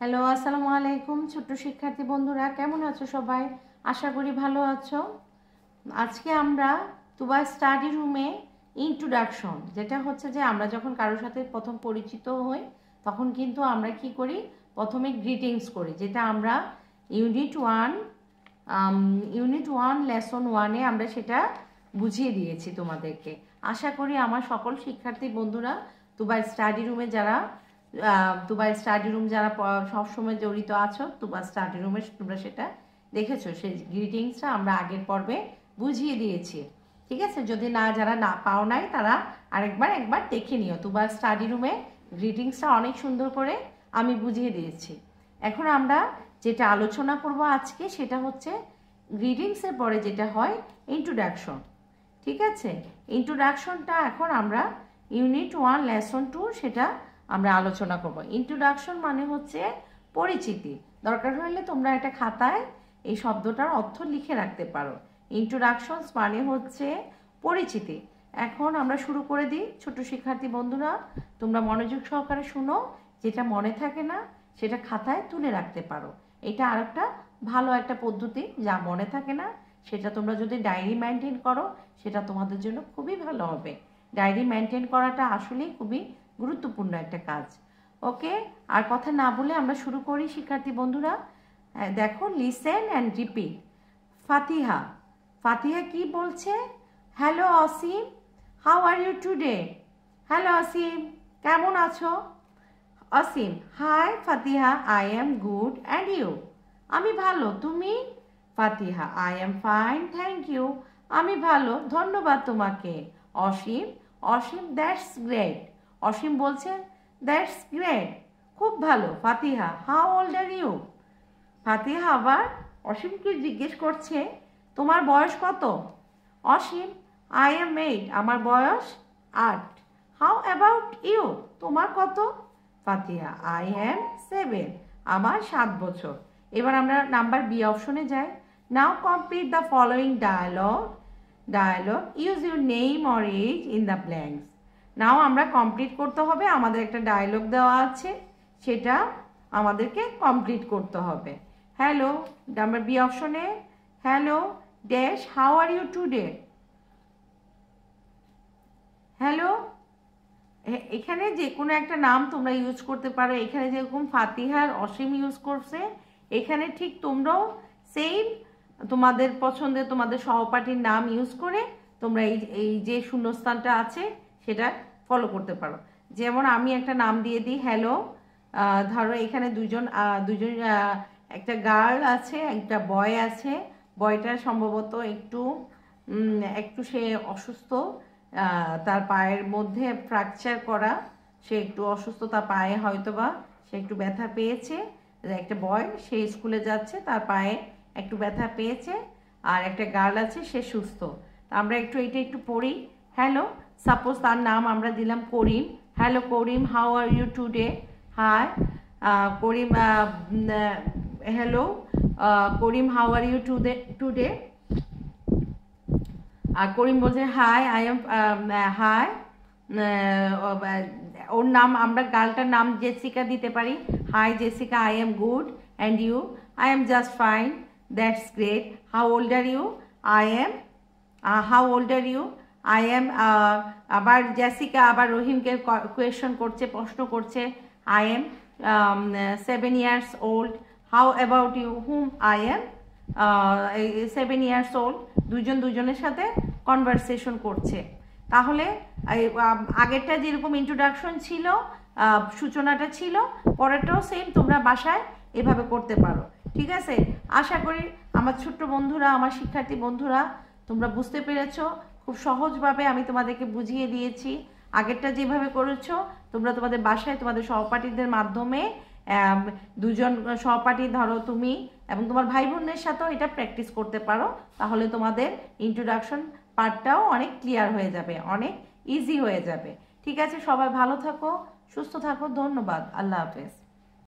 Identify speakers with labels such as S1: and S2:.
S1: Hello, আসসালামু আলাইকুম ছোট্ট শিক্ষার্থী বন্ধুরা, কেমন আছো সবাই? আশা করি ভালো আছো। আজকে আমরা তুবা স্টাডি রুমে ইন্ট্রোডাকশন, যেটা হচ্ছে যে আমরা যখন কারোর সাথে প্রথম পরিচিত হই তখন কিন্তু আমরা কি করি, প্রথমে গ্রিটিংস করি, যেটা আমরা ইউনিট ওয়ান লেসন ওয়ানে আমরা সেটা বুঝিয়ে দিয়েছি তোমাদেরকে। আশা করি আমার সকল শিক্ষার্থী বন্ধুরা তুবা স্টাডি রুমে যারা সবসময় জড়িত আছো, তুবা স্টাডি রুমে তোমরা সেটা দেখেছো। সেই গ্রিটিংসটা আমরা আগের পর্বে বুঝিয়ে দিয়েছি, ঠিক আছে? যদি যারা না পাও নাই তারা একবার দেখে নিও। তুবা স্টাডি রুমে গ্রিটিংসটা অনেক সুন্দর করে আমি বুঝিয়ে দিয়েছি। এখন আমরা যেটা আলোচনা করব আজকে সেটা হচ্ছে গ্রিটিংসের পরে যেটা হয় ইন্ট্রোডাকশন, ঠিক আছে? ইন্ট্রোডাকশনটা এখন আমরা ইউনিট ওয়ান লেসন টু সেটা আমরা আলোচনা করব। ইন্ট্রোডাকশন মানে হচ্ছে পরিচিতি। দরকার হলে তোমরা একটা খাতায় এই শব্দটার অর্থ লিখে রাখতে পারো। ইন্ট্রোডাকশনস মানে হচ্ছে পরিচিতি। এখন আমরা শুরু করে দিই। ছোট শিক্ষার্থী বন্ধুরা, তোমরা মনোযোগ সহকারে শুনো, যেটা মনে থাকে না সেটা খাতায় তুলে রাখতে পারো। এটা আরেকটা ভালো একটা পদ্ধতি, যা মনে থাকে না সেটা তোমরা যদি ডায়েরি মেনটেন করো সেটা তোমাদের জন্য খুবই ভালো হবে। ডায়েরি মেনটেন করাটা আসলেই খুবই গুরুত্বপূর্ণ একটা কাজ। ওকে, আর কথা না বলে আমরা শুরু করি শিক্ষার্থী বন্ধুরা। দেখো, listen and repeat. Fatiha. Fatiha কি বলছে? Hello Asim, how are you today? Hello Asim, কেমন আছো? Asim, hi Fatiha, I am good and you? আমি ভালো, তুমি? Fatiha, I am fine, thank you. আমি ভালো, ধন্যবাদ তোমাকে। অসীম, অসীম, দ্যাটস গ্রেট। অসীম বলছে দ্যাটস গ্রেট, খুব ভালো। ফাতিহা, হাউ ওল্ড আর ইউ? ফাতিহা আবার অসীমকে জিজ্ঞেস করছে তোমার বয়স কত? অসীম, আই এম 8, আমার বয়স 8। How about you? তোমার কত? ফাতিহা, আই এম 7, আমার 7 বছর। এবার আমরা নাম্বার বি অপশনে যাই। Now complete the following dialogue. Use your name or age in the blanks. Now আমরা কমপ্লিট করতে হবে। আমাদের একটা ডায়লগ দেওয়া আছে, সেটা আমাদেরকে কমপ্লিট করতে হবে। হ্যালো, নাম্বার বি অপশনে, hello dash, how are you today? Hello, এখানে যে কোনো একটা নাম তোমরা ইউজ করতে পারো। এখানে যেরকম ফাতিহার অসীম ইউজ করছে, এখানে ঠিক তোমরাও সেম তোমাদের পছন্দের তোমাদের সহপাঠীর নাম ইউজ করে তোমরা এই যে শূন্যস্থানটা আছে সেটা ফলো করতে পারো। যেমন আমি একটা নাম দিয়ে দিই, হ্যালো। ধরো এখানে দুজন একটা গার্ল আছে, একটা বয় আছে। বয়টা সম্ভবত একটু সে অসুস্থ, তার পায়ের মধ্যে ফ্র্যাকচার করা, সে একটু অসুস্থ, তার পায়ে হয়তোবা সে একটু ব্যথা পেয়েছে। একটা বয়, সে স্কুলে যাচ্ছে, তার পায়ে একটু ব্যথা পেয়েছে। আর একটা গার্ল আছে, সে সুস্থ। আমরা এটা একটু পড়ি। হ্যালো, সাপোজ তার নাম আমরা দিলাম Karim. Hello Karim, how are you today? Hi Karim, hello Karim, how are you today? আর করিম বলছে হাই, আই এম হাই। ওর নাম আমরা গার্লটার নাম জেসিকা দিতে পারি। Hi Jessica, I am good and you? I am just fine, that's great. How old are you? I am how old are you? I am আবার জেসিকা আবার রহিমকে কোয়েশন করছে, প্রশ্ন করছে। I am 7 years old. How about you? Hmm, I am 7 years old. দুজনের সাথে conversation করছে। তাহলে আগেরটা যেরকম ইন্ট্রোডাকশন ছিল, সূচনাটা ছিল, পরেরটাও সেম তোমরা বাসায় এভাবে করতে পারো, ঠিক আছে? আশা করি আমার ছোট্ট বন্ধুরা, আমার শিক্ষার্থী বন্ধুরা, তোমরা বুঝতে পেরেছো। খুব সহজভাবে আমি তোমাদেরকে বুঝিয়ে দিয়েছি। আগেরটা যেভাবে করেছো তোমরা তোমাদের বাসায় তোমাদের সহপাঠীদের মাধ্যমে, দুজন সহপাঠী, ধরো তুমি এবং তোমার ভাই বোনের সাথেও এটা প্র্যাকটিস করতে পারো। তাহলে তোমাদের ইন্ট্রোডাকশন পার্টটাও অনেক ক্লিয়ার হয়ে যাবে, অনেক ইজি হয়ে যাবে। ঠিক আছে, সবাই ভালো থাকো, সুস্থ থাকো, ধন্যবাদ, আল্লাহ হাফেজ।